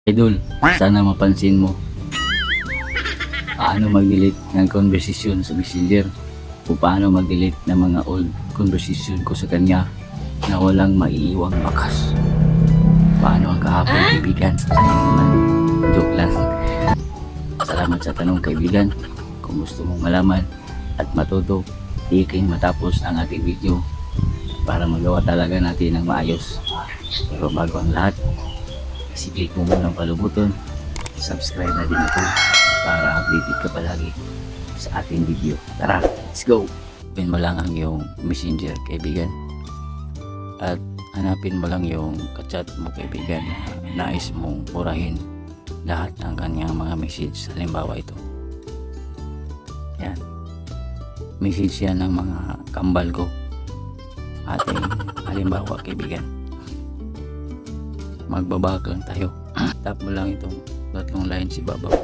Idol, sana mapansin mo paano mag-delete ng conversation sa Messenger o paano mag-delete ng mga old conversation ko sa kanya na walang maiiwang bakas. Paano ang kahapon, kaibigan? Naman, joke lang. Salamat sa tanong, kaibigan. Kung gusto mong malaman at matuto, tiking matapos ang ating video para magawa talaga natin ng maayos. Pero bago ang lahat, i-click mo muna ang palubuton, subscribe na din ako para updated ka palagi sa ating video. Tara, let's go! Open mo lang ang iyong Messenger, kaibigan, at hanapin mo lang yung kachat mo, kaibigan, na nais mong burahin lahat ng kanyang mga message. Halimbawa ito, yan, message yan ng mga kambal ko. Ating halimbawa, kaibigan, magbabak lang tayo. Tap mo lang itong tatlong lines ibabaw,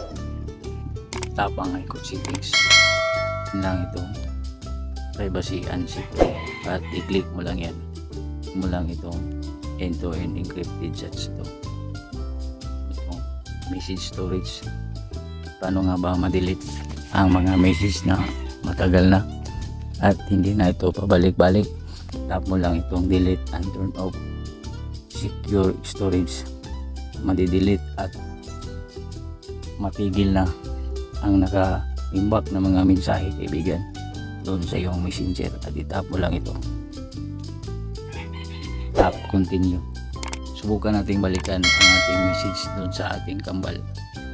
tap ang icon settings, lang itong privacy and safety, at i-click mo lang yan, mo lang itong end-to-end encrypted chats. Itong message storage. Paano nga ba ma-delete ang mga message na matagal na at hindi na ito pabalik-balik? Tap mo lang itong delete and turn off secure storage. Madidelete at matigil na ang naka-imbak na mga mensahe, kaibigan, doon sa iyong Messenger. At itap mo lang ito, tap continue. Subukan nating balikan ang ating message doon sa ating kambal.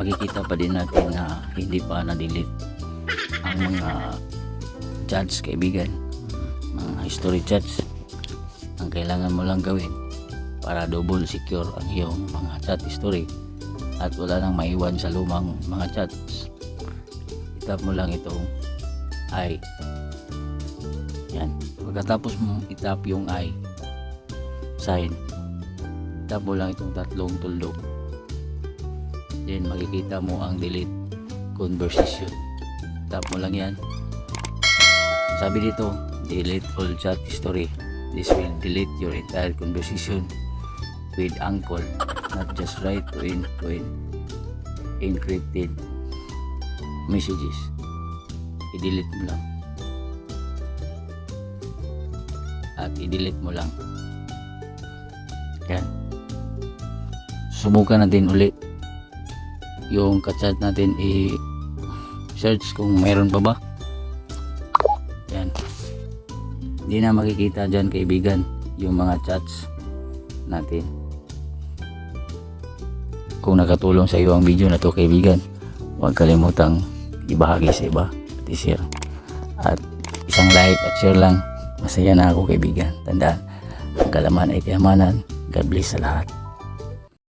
Makikita pa din natin na hindi pa na-delete ang mga chats, kaibigan, mga history chats. Ang kailangan mo lang gawin para double secure ang iyong mga chat history at wala nang maiwan sa lumang mga chats, itap mo lang itong I. Yan. Pagkatapos mo itap yung I sign, itap mo lang itong tatlong tuldok. Then makikita mo ang delete conversation. Tap mo lang yan. Sabi dito, delete all chat history. This will delete your entire conversation with Uncle, not just right to encrypted messages. I-delete mo lang at i-delete mo lang. Yan. Subukan natin ulit yung kachat natin, i-search kung mayroon pa ba. Yan. Hindi na makikita dyan, kaibigan, yung mga chats natin. Kung nakatulong sa iyo ang video na to, kaibigan, huwag kalimutang ibahagi sa iba at i-share. At isang like at share lang, masaya na ako, kaibigan. Tandaan, ang kalaman ay kayamanan. God bless sa lahat.